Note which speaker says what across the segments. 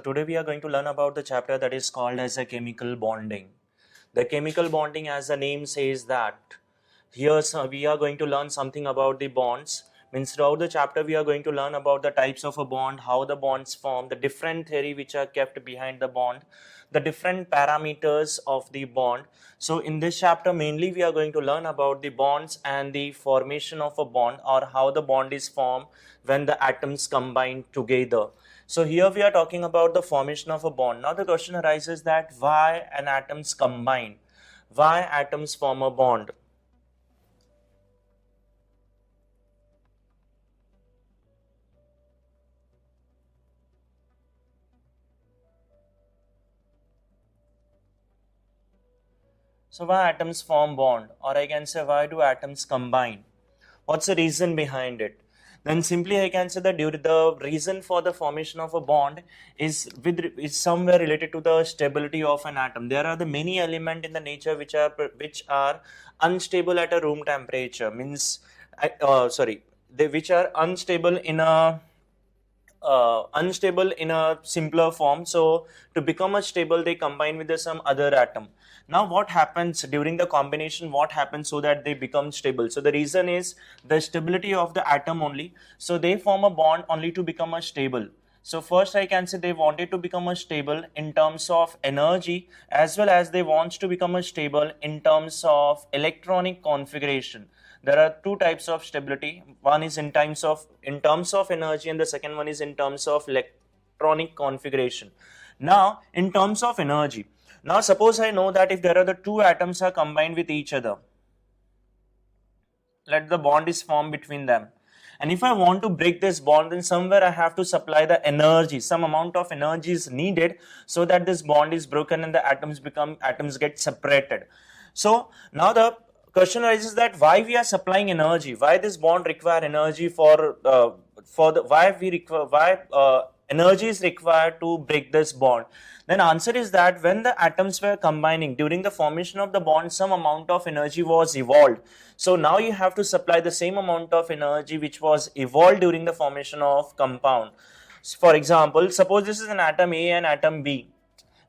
Speaker 1: today we are going to learn about the chapter that is called as a chemical bonding. The chemical bonding, as the name says, that here we are going to learn something about the bonds. Means throughout the chapter we are going to learn about the types of a bond, how the bonds form, the different theory which are kept behind the bond, the different parameters of the bond. So in this chapter mainly we are going to learn about the bonds and the formation of a bond, or how the bond is formed when the atoms combine together. So here we are talking about the formation of a bond. Now the question arises that why an atoms combine? Why atoms form a bond? So why atoms form bond, or I can say why do atoms combine? What's the reason behind it? Then simply I can say that the reason for the formation of a bond is somewhere related to the stability of an atom. There are the many elements in the nature which are unstable at a room temperature. Means which are unstable in a simpler form. So to become a stable, they combine with some other atom. Now what happens during the combination? What happens so that they become stable? So the reason is the stability of the atom only. So they form a bond only to become a stable. So first I can say they wanted to become a stable in terms of energy, as well as they want to become a stable in terms of electronic configuration. There are two types of stability. One is in terms of energy, and the second one is in terms of electronic configuration. Now in terms of energy, now suppose I know that if there are the two atoms are combined with each other, let the bond is formed between them, and if I want to break this bond, then somewhere I have to supply the energy. Some amount of energy is needed so that this bond is broken and the atoms get separated. So now the question arises that why we are supplying energy, why this bond require energy energy is required to break this bond. Then answer is that when the atoms were combining during the formation of the bond, some amount of energy was evolved. So now you have to supply the same amount of energy which was evolved during the formation of compound. For example, suppose this is an atom A and atom B.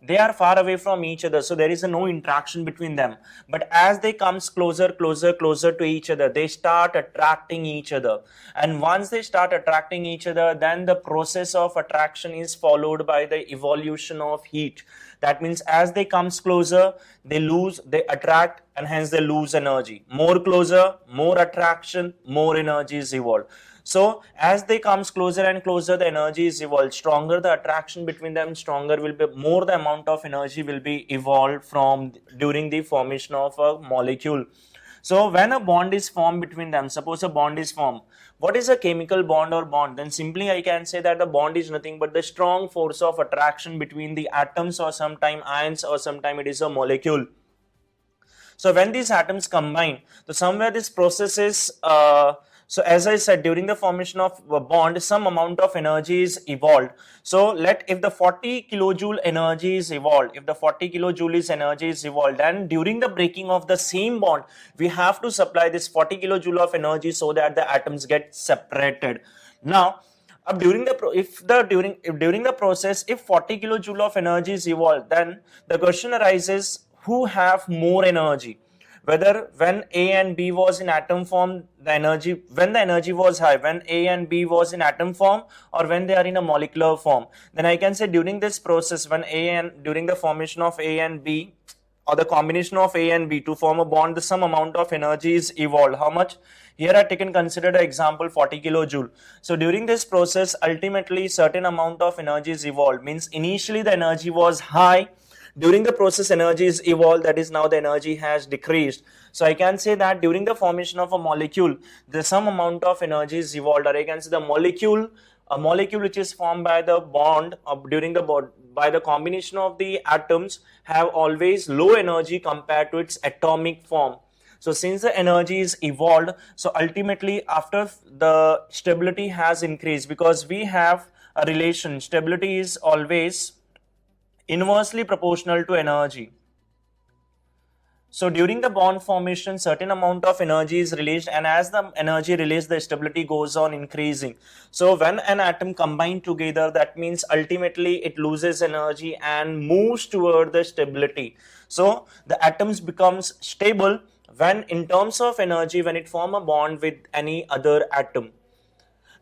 Speaker 1: They are far away from each other, so there is no interaction between them. But as they comes closer to each other, they start attracting each other. And once they start attracting each other, then the process of attraction is followed by the evolution of heat. That means as they comes closer, they attract, and hence they lose energy. More closer, more attraction, more energy is evolved. So as they comes closer and closer, the energy is evolved. Stronger the attraction between them, stronger will be, more the amount of energy will be evolved during the formation of a molecule. So when a bond is formed between them, suppose a bond is formed, what is a chemical bond or bond? Then simply I can say that the bond is nothing but the strong force of attraction between the atoms, or sometime ions, or sometime it is a molecule. So when these atoms combine, so somewhere this process is so as I said, during the formation of a bond, some amount of energy is evolved. So if the 40 kilojoule energy is evolved, then during the breaking of the same bond, we have to supply this 40 kilojoule of energy so that the atoms get separated. Now, during the process, if 40 kilojoule of energy is evolved, then the question arises, who have more energy? Whether when A and B was in atom form, when the energy was high, when A and B was in atom form, or when they are in a molecular form. Then I can say during this process, during the formation of A and B, or the combination of A and B to form a bond, some amount of energy is evolved. How much? Here I considered an example 40 kilojoule. So during this process, ultimately certain amount of energy is evolved. Means initially the energy was high. During the process, energy is evolved, that is now the energy has decreased. So I can say that during the formation of a molecule, there's some amount of energy is evolved, or I can say a molecule which is formed by the bond by the combination of the atoms have always low energy compared to its atomic form. So since the energy is evolved, so ultimately after the stability has increased, because we have a relation, stability is always inversely proportional to energy. So during the bond formation, certain amount of energy is released, and as the energy released, the stability goes on increasing. So when an atom combine together, that means ultimately it loses energy and moves toward the stability. So the atoms becomes stable when in terms of energy, when it form a bond with any other atom.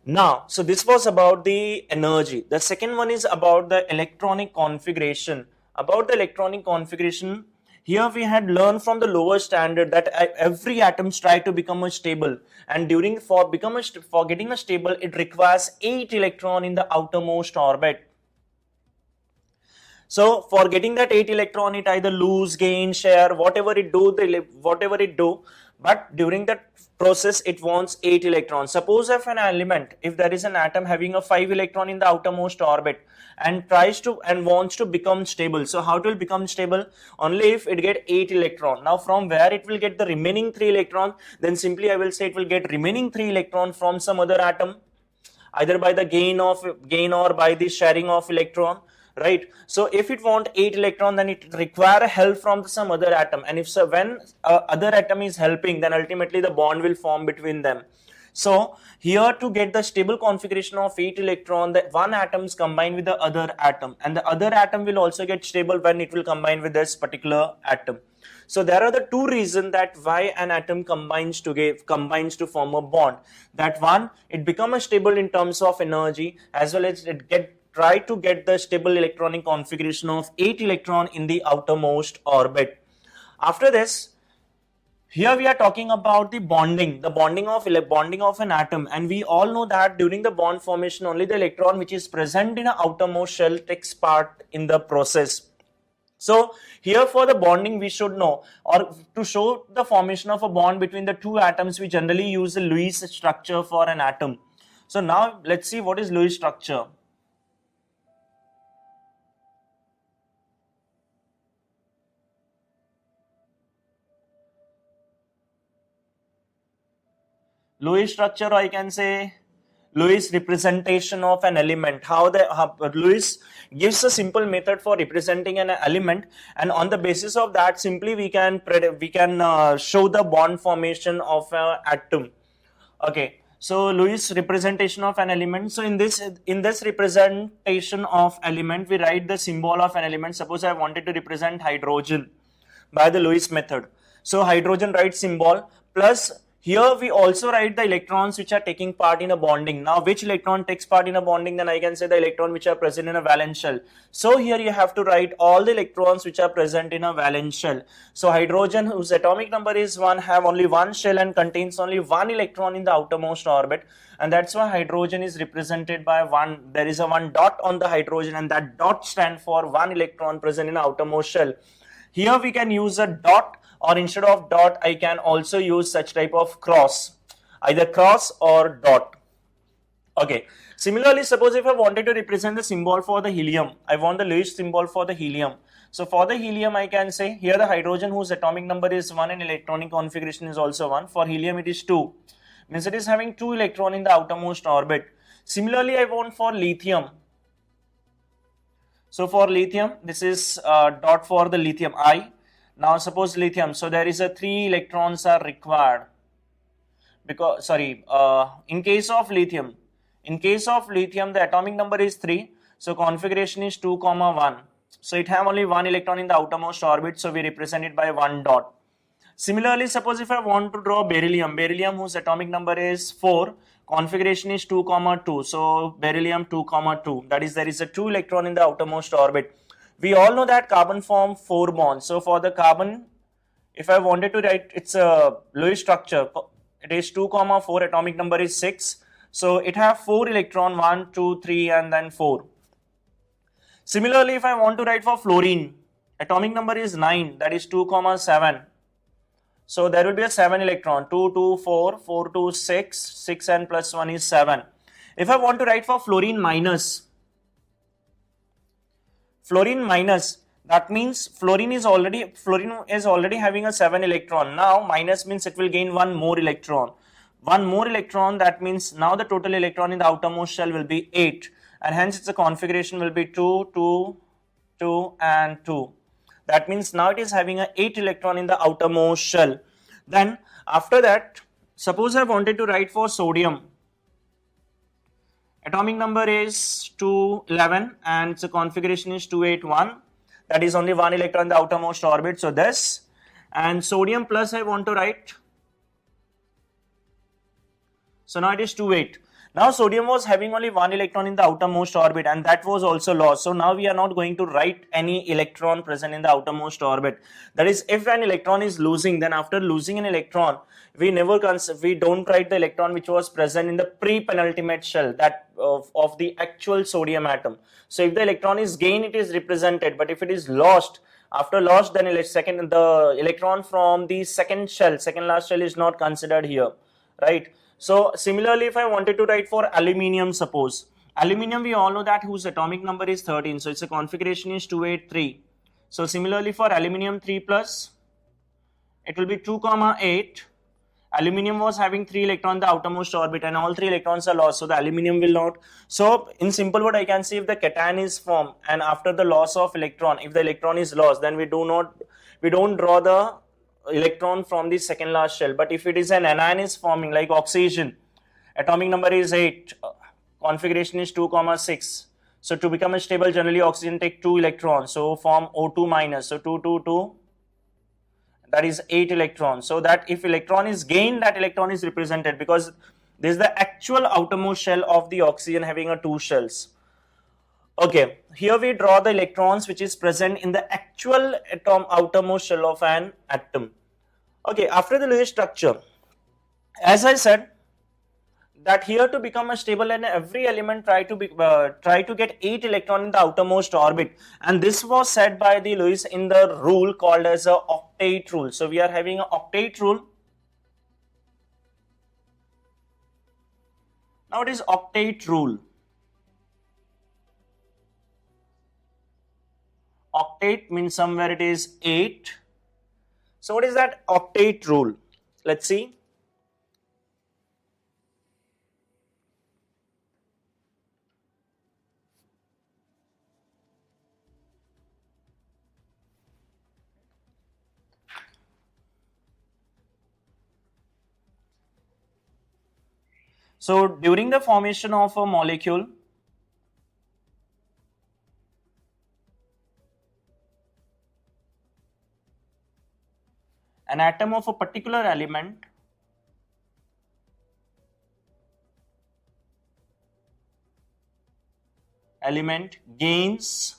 Speaker 1: Now, so this was about the energy. The second one is about the electronic configuration. About the electronic configuration, here we had learned from the lower standard that every atoms try to become a stable, and during for getting a stable, it requires 8 electron in the outermost orbit. So for getting that 8 electron, it either lose, gain, share, whatever it do, but during that process, it wants 8 electrons. Suppose if an element, if there is an atom having a 5 electron in the outermost orbit and wants to become stable. So how it will become stable? Only if it get 8 electron. Now from where it will get the remaining 3 electron? Then simply I will say it will get remaining 3 electron from some other atom, either by the gain or by the sharing of electron, right? So if it want 8 electron, then it require help from some other atom, and if so, when other atom is helping, then ultimately the bond will form between them. So here, to get the stable configuration of 8 electron, that one atom is combined with the other atom, and the other atom will also get stable when it will combine with this particular atom. So there are the two reasons that why an atom combines to form a bond. That one, it becomes stable in terms of energy, as well as it try to get the stable electronic configuration of 8 electron in the outermost orbit. After this, here we are talking about the bonding of an atom, and we all know that during the bond formation, only the electron which is present in the outermost shell takes part in the process. So here for the bonding, we should know, or to show the formation of a bond between the two atoms, we generally use the Lewis structure for an atom. So now let's see what is Lewis structure. Lewis structure, or I can say Lewis representation of an element. Lewis gives a simple method for representing an element, and on the basis of that, simply we can show the bond formation of an atom. Okay, so Lewis representation of an element. So in this representation of element, we write the symbol of an element. Suppose I wanted to represent hydrogen by the Lewis method. So hydrogen write symbol plus. Here we also write the electrons which are taking part in a bonding. Now which electron takes part in a bonding? Then I can say the electron which are present in a valence shell. So here you have to write all the electrons which are present in a valence shell. So hydrogen, whose atomic number is 1, have only one shell and contains only one electron in the outermost orbit, and that's why hydrogen is represented by 1. There is a 1 dot on the hydrogen, and that dot stands for 1 electron present in the outermost shell. Here we can use a dot, or instead of dot, I can also use such type of cross, either cross or dot. Okay. Similarly, suppose if I wanted to represent the symbol for the helium, I want the Lewis symbol for the helium. So for the helium, I can say here the hydrogen whose atomic number is 1 and electronic configuration is also 1. For helium, it is 2. Means it is having 2 electron in the outermost orbit. Similarly, I want for lithium. So for lithium, this is dot for the lithium I. Now suppose lithium, so there is a 3 electrons are required, because in case of lithium the atomic number is 3, so configuration is 2, 1. So it have only 1 electron in the outermost orbit, so we represent it by 1 dot. Similarly, suppose if I want to draw beryllium whose atomic number is 4, configuration is 2, 2, so beryllium 2, 2, that is there is a 2 electron in the outermost orbit. We all know that carbon form 4 bonds. So for the carbon, if I wanted to write its Lewis structure, it is 2, 4, atomic number is 6. So it have 4 electron, 1, 2, 3 and then 4. Similarly, if I want to write for fluorine, atomic number is 9, that is 2, 7. So there will be a 7 electron, 2, 2, 4, 4, 2, 6, 6 and plus 1 is 7. If I want to write for fluorine minus, that means fluorine is already having a 7 electron. Now minus means it will gain 1 more electron. 1 more electron, that means now the total electron in the outermost shell will be 8, and hence its configuration will be 2, 2, 2 and 2. That means now it is having a 8 electron in the outermost shell. Then after that, suppose I wanted to write for sodium. Atomic number is 211 and its configuration is 281. That is only 1 electron in the outermost orbit. So this, and sodium plus I want to write. So now it is 28. Now sodium was having only 1 electron in the outermost orbit and that was also lost. So now we are not going to write any electron present in the outermost orbit. That is, if an electron is losing, then after losing an electron, we don't write the electron which was present in the pre-penultimate shell, that of the actual sodium atom. So if the electron is gained, it is represented, but if it is lost, after lost, then the electron from the second last shell is not considered here, right? So similarly, if I wanted to write for aluminium, suppose aluminium, we all know that whose atomic number is 13, so its configuration is 283. So similarly for aluminium 3 plus, it will be 2, 8. Aluminium was having 3 electrons in the outermost orbit and all 3 electrons are lost, so the aluminium will not. So in simple word, I can say if the cation is formed and after the loss of electron, if the electron is lost, then we don't draw the electron from the second last shell. But if it is an anion is forming, like oxygen, atomic number is 8, configuration is 2, 6. So to become a stable, generally oxygen take 2 electrons, so form O2 minus, so 2, 2, 2, that is 8 electrons. So that if electron is gained, that electron is represented, because this is the actual outermost shell of the oxygen having a 2 shells. Okay, here we draw the electrons which is present in the actual outermost shell of an atom. Okay, after the Lewis structure, as I said, that here to become a stable and every element try to get 8 electron in the outermost orbit, and this was said by the Lewis in the rule called as a octet rule. So we are having an octet rule. Now it is octet rule. Octet means somewhere it is 8. So what is that octet rule? Let's see. So during the formation of a molecule, an atom of a particular element gains,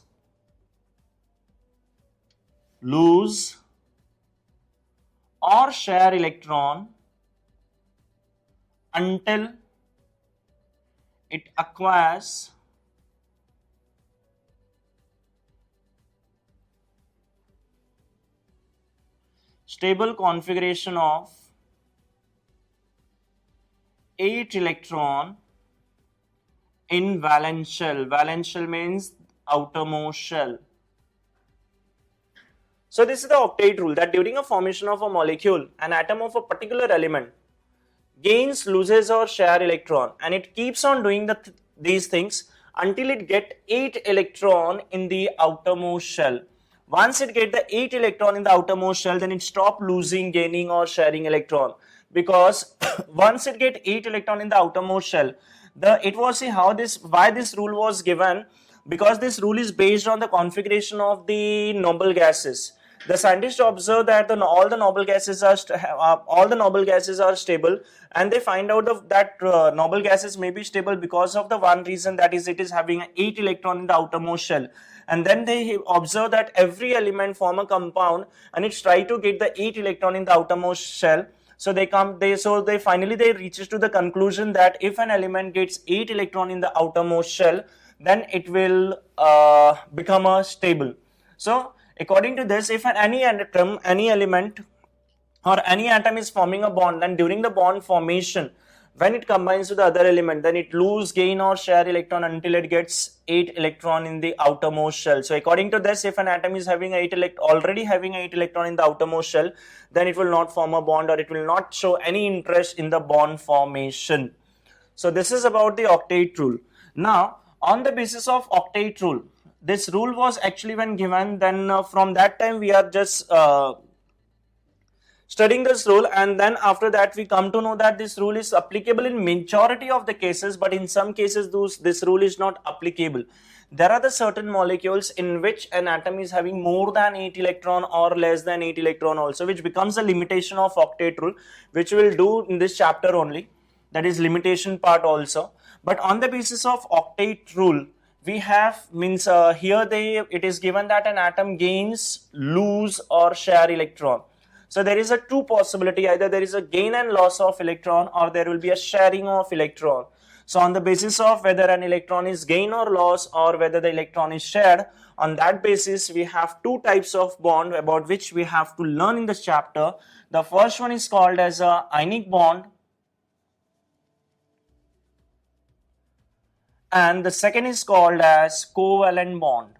Speaker 1: lose or share electron until it acquires stable configuration of 8 electron in valence shell. Valence shell means outermost shell. So this is the octet rule, that during a formation of a molecule, an atom of a particular element gains, loses or share electron, and it keeps on doing these things until it get 8 electron in the outermost shell. Once it get the 8 electron in the outermost shell, then it stop losing, gaining or sharing electron, because once it get 8 electron in the outermost shell, why this rule was given, because this rule is based on the configuration of the noble gases. The scientists observe that all the noble gases are stable, and they find out that noble gases may be stable because of the one reason, that is, it is having 8 electron in the outermost shell. And then they observe that every element form a compound, and it's try to get the 8 electron in the outermost shell. So they finally reaches to the conclusion that if an element gets 8 electron in the outermost shell, then it will become a stable. So according to this, if any element or any atom is forming a bond, then during the bond formation, when it combines with the other element, then it lose, gain or share electron until it gets 8 electron in the outermost shell. So according to this, if an atom is having already having 8 electron in the outermost shell, then it will not form a bond, or it will not show any interest in the bond formation. So this is about the octet rule. Now on the basis of octet rule, this rule was actually when given, then from that time we are just studying this rule, and then after that we come to know that this rule is applicable in majority of the cases, but in some cases this rule is not applicable. There are the certain molecules in which an atom is having more than 8 electron or less than 8 electron also, which becomes a limitation of octet rule, which we will do in this chapter only, that is limitation part also. But on the basis of octet rule, we have means here it is given that an atom gains, lose or share electron. So there is a two possibility, either there is a gain and loss of electron or there will be a sharing of electron. So on the basis of whether an electron is gain or loss or whether the electron is shared, on that basis we have two types of bond about which we have to learn in this chapter. The first one is called as a ionic bond, and the second is called as covalent bond.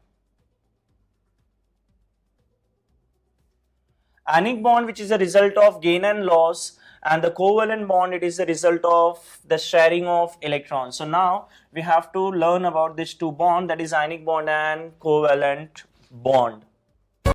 Speaker 1: Ionic bond, which is a result of gain and loss, and the covalent bond, it is the result of the sharing of electrons. So now we have to learn about these two bonds, that is ionic bond and covalent bond.